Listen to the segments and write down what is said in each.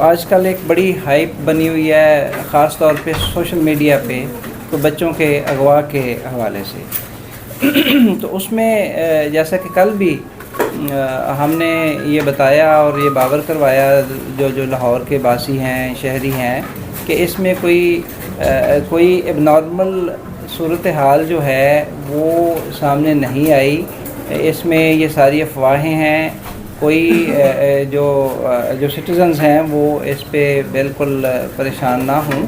آج کل ایک بڑی ہائپ بنی ہوئی ہے خاص طور پہ سوشل میڈیا پہ تو بچوں کے اغوا کے حوالے سے تو اس میں جیسا کہ کل بھی ہم نے یہ بتایا اور یہ باور کروایا جو لاہور کے باسی ہیں شہری ہیں کہ اس میں کوئی اب نارمل صورتحال جو ہے وہ سامنے نہیں آئی. اس میں یہ ساری افواہیں ہیں. کوئی جو سٹیزنز ہیں وہ اس پہ بالکل پریشان نہ ہوں.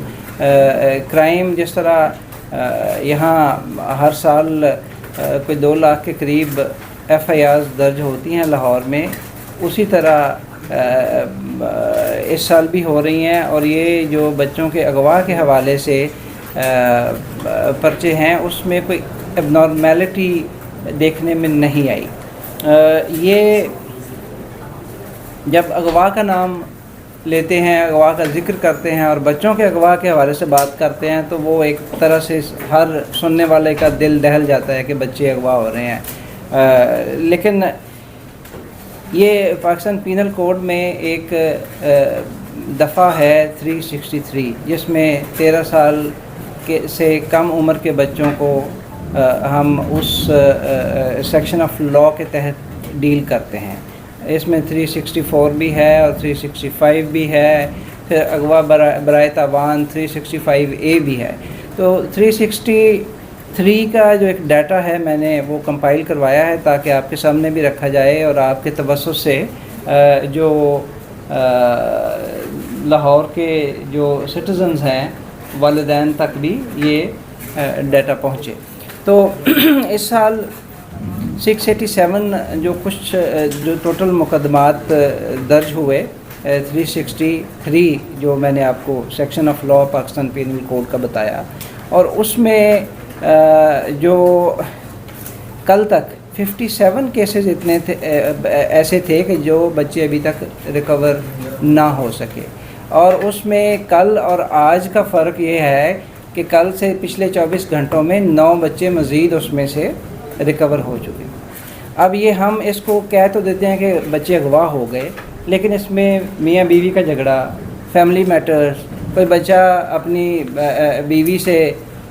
کرائم جس طرح یہاں ہر سال کوئی 2 لاکھ کے قریب FIRs درج ہوتی ہیں لاہور میں, اسی طرح اس سال بھی ہو رہی ہیں. اور یہ جو بچوں کے اغوا کے حوالے سے پرچے ہیں اس میں کوئی اب نارمیلٹی دیکھنے میں نہیں آئی. یہ جب اغوا کا نام لیتے ہیں, اغوا کا ذکر کرتے ہیں اور بچوں کے اغوا کے حوالے سے بات کرتے ہیں تو وہ ایک طرح سے ہر سننے والے کا دل دہل جاتا ہے کہ بچے اغوا ہو رہے ہیں. لیکن یہ پاکستان پینل کوڈ میں ایک دفعہ ہے 363 جس میں 13 سال سے کم عمر کے بچوں کو ہم اس سیکشن آف لا کے تحت ڈیل کرتے ہیں. اس میں 364 بھی ہے اور 365 بھی ہے, پھر اغوا برائے تاوان 365A بھی ہے. تو 363 کا جو ایک ڈیٹا ہے میں نے وہ کمپائل کروایا ہے تاکہ آپ کے سامنے بھی رکھا جائے اور آپ کے توسط سے جو لاہور کے جو سٹیزنز ہیں والدین تک بھی یہ ڈیٹا پہنچے. تو اس سال 687 جو ٹوٹل مقدمات درج ہوئے 363 جو میں نے آپ کو section of law Pakistan penal code کا بتایا, اور اس میں جو کل تک 57 کیسز اتنے ایسے تھے کہ جو بچے ابھی تک ریکور نہ ہو سکے. اور اس میں کل اور آج کا فرق یہ ہے کہ کل سے پچھلے 24 گھنٹوں میں 9 بچے مزید اس میں سے ریکور ہو چکے. اب یہ ہم اس کو کہہ تو دیتے ہیں کہ بچے اغوا ہو گئے, لیکن اس میں میاں بیوی کا جھگڑا, فیملی میٹرز, کوئی بچہ اپنی بیوی سے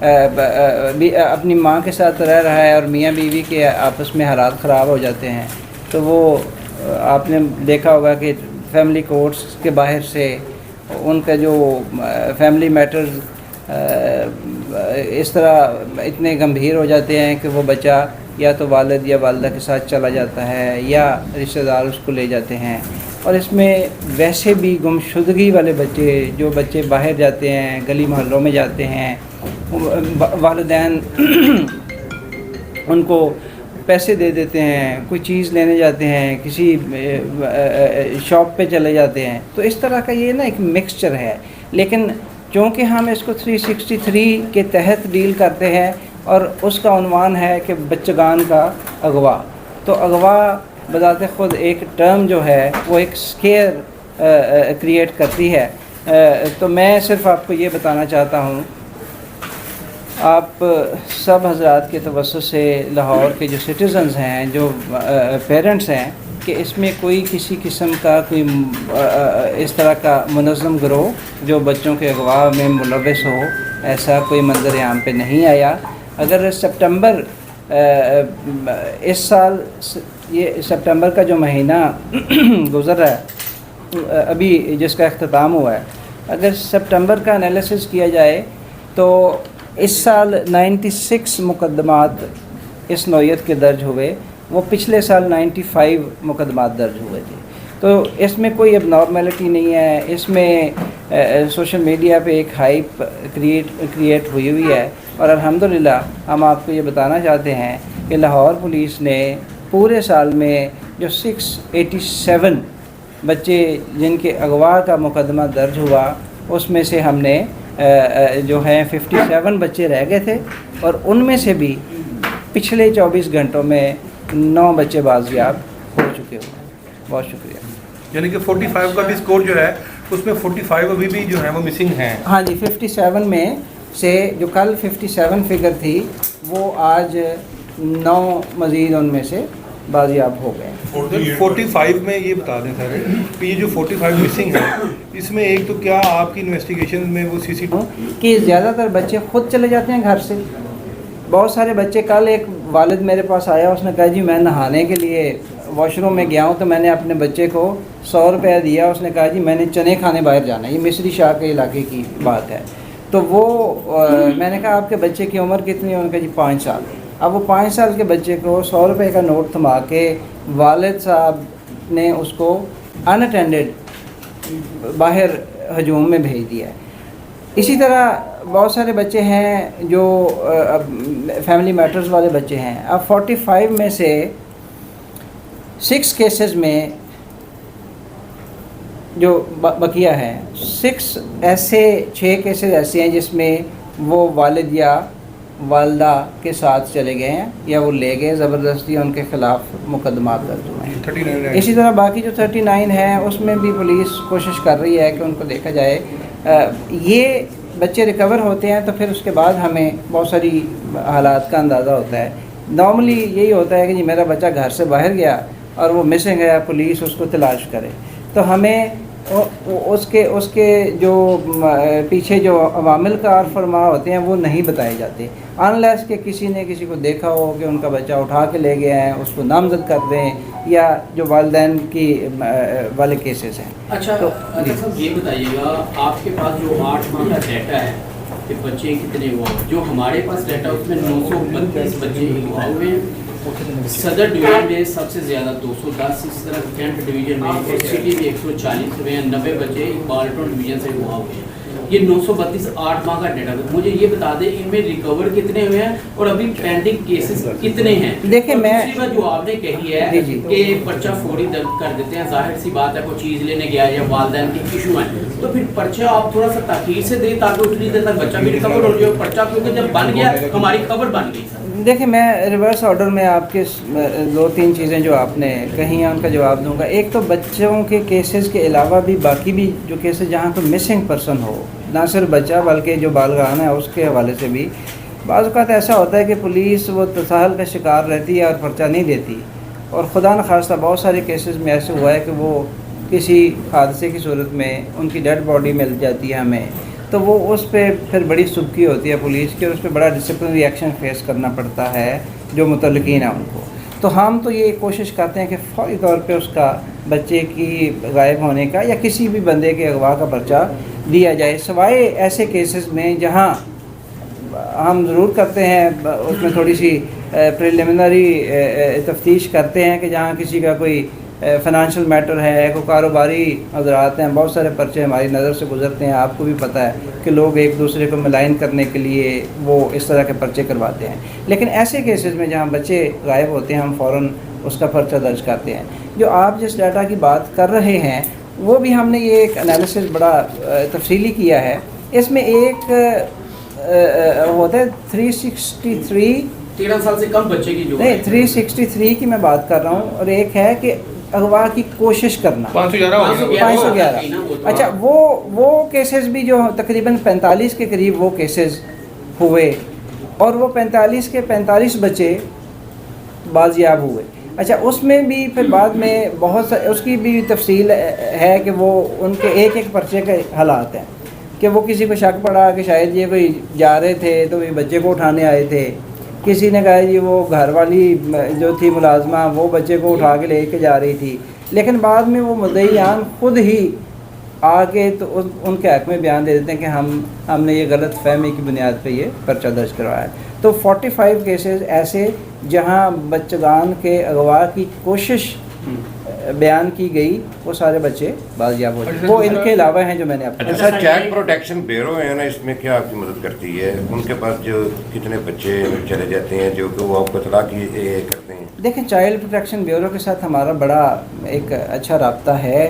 اپنی ماں کے ساتھ رہ رہا ہے اور میاں بیوی کے آپس میں حالات خراب ہو جاتے ہیں تو وہ آپ نے دیکھا ہوگا کہ فیملی کورٹس کے باہر سے ان کا جو فیملی میٹرز اس طرح اتنے گمبھیر ہو جاتے ہیں کہ وہ بچہ یا تو والد یا والدہ کے ساتھ چلا جاتا ہے یا رشتہ دار اس کو لے جاتے ہیں. اور اس میں ویسے بھی گمشدگی والے بچے, جو بچے باہر جاتے ہیں, گلی محلوں میں جاتے ہیں, والدین ان کو پیسے دے دیتے ہیں, کوئی چیز لینے جاتے ہیں, کسی شاپ پہ چلے جاتے ہیں, تو اس طرح کا یہ نا ایک مکسچر ہے. لیکن چونکہ ہم اس کو 363 کے تحت ڈیل کرتے ہیں اور اس کا عنوان ہے کہ بچگان کا اغوا, تو اغوا بذات خود ایک ٹرم جو ہے وہ ایک سکیئر کریٹ کرتی ہے. تو میں صرف آپ کو یہ بتانا چاہتا ہوں آپ سب حضرات کے توسط سے لاہور کے جو سٹیزنز ہیں, جو پیرنٹس ہیں, کہ اس میں کوئی کسی قسم کا کوئی اس طرح کا منظم گروہ جو بچوں کے اغوا میں ملوث ہو, ایسا کوئی منظر عام پہ نہیں آیا. اگر سپٹمبر اس سال یہ سپٹمبر کا جو مہینہ گزر رہا ہے ابھی جس کا اختتام ہوا ہے, اگر سپٹمبر کا انالیسس کیا جائے تو اس سال 96 مقدمات اس نوعیت کے درج ہوئے, وہ پچھلے سال 95 مقدمات درج ہوئے تھے. تو اس میں کوئی اب نارمیلٹی نہیں ہے. اس میں سوشل میڈیا پہ ایک ہائپ کریٹ ہوئی ہے, اور الحمدللہ ہم آپ کو یہ بتانا چاہتے ہیں کہ لاہور پولیس نے پورے سال میں جو 687 بچے جن کے اغوا کا مقدمہ درج ہوا, اس میں سے ہم نے جو ہیں 57 بچے رہ گئے تھے, اور ان میں سے بھی پچھلے 24 گھنٹوں میں 9 بچے بازیاب ہو چکے ہوئے. بہت شکریہ. یعنی کہ 45 کا بھی اسکور جو ہے اس میں 45 ابھی بھی جو ہے وہ مسنگ ہیں. ہاں جی, 57 میں سے جو کل 57 فگر تھی وہ آج 9 مزید ان میں سے بازیاب ہو گئے. 45 میں یہ بتا دیں سر کہ یہ جو 45 مسنگ ہے اس میں ایک تو کیا آپ کی انویسٹیگیشن میں وہ CCTV کہ زیادہ تر بچے خود چلے جاتے ہیں گھر سے. بہت سارے بچے، کل ایک والد میرے پاس آیا، اس نے کہا جی میں نہانے کے لیے واش روم میں گیا ہوں تو میں نے اپنے بچے کو 100 روپیہ دیا. اس نے کہا جی میں نے چنے کھانے باہر جانا ہے. یہ مصری شاہ کے علاقے کی بات ہے. تو وہ میں نے کہا آپ کے بچے کی عمر کتنی ہے؟ انہوں نے کہا جی 5 سال. اب وہ 5 سال کے بچے کو 100 روپے کا نوٹ تھما کے والد صاحب نے اس کو ان اٹینڈڈ باہر ہجوم میں بھیج دیا ہے. اسی طرح بہت سارے بچے ہیں جو فیملی میٹرز والے بچے ہیں. اب 45 میں سے 6 کیسز میں جو بقیہ ہیں، 6 کیسز ایسے ہیں جس میں وہ والد یا والدہ کے ساتھ چلے گئے ہیں یا وہ لے گئے زبردستی، ان کے خلاف مقدمات درج ہوئے ہیں. 39 اسی طرح باقی جو 39 ہیں اس میں بھی پولیس کوشش کر رہی ہے کہ ان کو دیکھا جائے. یہ بچے ریکور ہوتے ہیں تو پھر اس کے بعد ہمیں بہت ساری حالات کا اندازہ ہوتا ہے. نارملی یہی ہوتا ہے کہ جی میرا بچہ گھر سے باہر گیا اور وہ مسنگ ہے، پولیس اس کو تلاش کرے. تو ہمیں اس کے جو پیچھے جو عوامل کار فرما ہوتے ہیں وہ نہیں بتائے جاتے، انلیس کہ کسی نے کسی کو دیکھا ہو کہ ان کا بچہ اٹھا کے لے گئے ہیں، اس کو نامزد کر دیں، یا جو والدین کی والے کیسز ہیں. اچھا صاحب یہ بتائیے گا، آپ کے پاس جو 8 ماہ کا ڈیٹا ہے کہ بچے کتنے ہوا، جو ہمارے پاس ڈیٹا اس میں 932 بچے ہوا ہوئے ہیں. صدر ڈویژن میں سب سے زیادہ 210، اس طرح کینٹ ڈویژن میں اور سٹی میں 140 ہوئے ہیں. 90 بچے بالٹون ڈویژن سے ہوا ہوئے ہیں. یہ 932 8 ماہ کا ڈیٹا. مجھے یہ بتا دیں ان میں ریکور کتنے ہوئے ہیں اور ابھی پینڈنگ کیسز کتنے ہیں. دیکھیں میں دوسری بات جو آپ نے کہی ہے کہ پرچہ فوری درج کر دیتے ہیں، ظاہر سی بات ہے کوئی چیز لینے گیا یا والدین کی ایشو ہے تو پھر پرچہ آپ تھوڑا سا تاخیر سے دیں تاکہ اتنی دیر تک بچہ بھی ریکور ہو جائے. پرچہ کیونکہ جب بن گیا ہماری خبر بن گئی. دیکھیں میں ریورس آرڈر میں آپ کے 2-3 چیزیں جو آپ نے کہیں ہیں ان کا جواب دوں گا. ایک تو بچوں کے کیسز کے علاوہ بھی باقی بھی جو کیسز جہاں تو مسنگ پرسن ہو، نہ صرف بچہ بلکہ جو بالغان ہے اس کے حوالے سے بھی بعض اوقات ایسا ہوتا ہے کہ پولیس وہ تساہل کا شکار رہتی ہے اور پرچہ نہیں دیتی. اور خدا نخواستہ بہت سارے کیسز میں ایسے ہوا ہے کہ وہ کسی حادثے کی صورت میں ان کی ڈیڈ باڈی مل جاتی ہے ہمیں، تو وہ اس پہ پھر بڑی سبکی ہوتی ہے پولیس کی اور اس پہ بڑا ڈسپلنری ایکشن فیس کرنا پڑتا ہے جو متعلقین ہیں ان کو. تو ہم تو یہ کوشش کرتے ہیں کہ فوری طور پہ اس کا بچے کی غائب ہونے کا یا کسی بھی بندے کے اغوا کا پرچہ دیا جائے، سوائے ایسے کیسز میں جہاں ہم ضرور کرتے ہیں اس میں تھوڑی سی پریلیمنری تفتیش کرتے ہیں کہ جہاں کسی کا کوئی فائنانشیل میٹر ہے، کوئی کاروباری حضرات ہیں. بہت سارے پرچے ہماری نظر سے گزرتے ہیں، آپ کو بھی پتہ ہے کہ لوگ ایک دوسرے کو ملائن کرنے کے لیے وہ اس طرح کے پرچے کرواتے ہیں. لیکن ایسے کیسز میں جہاں بچے غائب ہوتے ہیں ہم فوراً اس کا پرچہ درج کرتے ہیں. جو آپ جس ڈیٹا کی بات کر رہے ہیں وہ بھی ہم نے یہ ایک انالیسس بڑا تفصیلی کیا ہے. اس میں ایک ہوتا ہے 13 سال سے کم بچے کی جو نہیں 363 کی میں بات کر رہا ہوں، اور ایک ہے کہ اغوا کی کوشش کرنا 511. اچھا وہ کیسز بھی جو تقریباً 45 کے قریب وہ کیسز ہوئے اور وہ 45 کے 45 بچے بازیاب ہوئے. اچھا اس میں بھی پھر بعد میں بہت سا اس کی بھی تفصیل ہے کہ وہ ان کے ایک ایک پرچے کے حالات ہیں کہ وہ کسی کو شک پڑا کہ شاید یہ کوئی جا رہے تھے تو یہ بچے کو اٹھانے آئے تھے، کسی نے کہا جی وہ گھر والی جو تھی ملازمہ وہ بچے کو اٹھا کے لے کے جا رہی تھی. لیکن بعد میں وہ مدعیان خود ہی آ کے تو ان کے حق میں بیان دے دیتے ہیں کہ ہم نے یہ غلط فہمی کی بنیاد پہ یہ پرچہ درج کروایا ہے. تو 45 کیسز ایسے جہاں بچگان کے اغوا کی کوشش بیان کی گئی، وہ سارے بچے بازیاب ہو جائے. وہ ان کے علاوہ ہیں جو میں نے آپ کو. اچھا چائلڈ پروٹیکشن بیورو ہے نا، اس میں کیا آپ کی مدد کرتی ہے؟ ان کے پاس جو کتنے بچے چلے جاتے ہیں جو کہ وہ آپ کو اطلاع کرتے ہیں؟ دیکھیں چائلڈ پروٹیکشن بیورو کے ساتھ ہمارا بڑا ایک اچھا رابطہ ہے.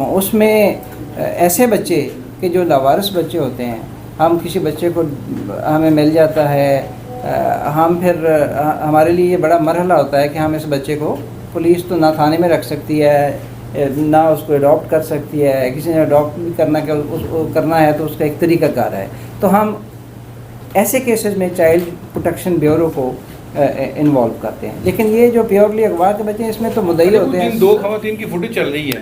اس میں ایسے بچے کہ جو لاوارث بچے ہوتے ہیں، ہم کسی بچے کو ہمیں مل جاتا ہے، ہم پھر ہمارے لیے یہ بڑا مرحلہ ہوتا ہے کہ ہم اس بچے کو، پولیس تو نہ تھانے میں رکھ سکتی ہے نہ اس کو اڈاپٹ کر سکتی ہے، کسی نے اڈاپٹ بھی کرنا ہے تو اس کا ایک طریقہ کار ہے. تو ہم ایسے کیسز میں چائلڈ پروٹیکشن بیورو کو انوالو کرتے ہیں. لیکن یہ جو پیورلی اغوا کے بچے ہیں اس میں تو مدعی ہوتے ہیں. 2 خواتین کی فوٹیج چل رہی ہے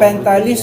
45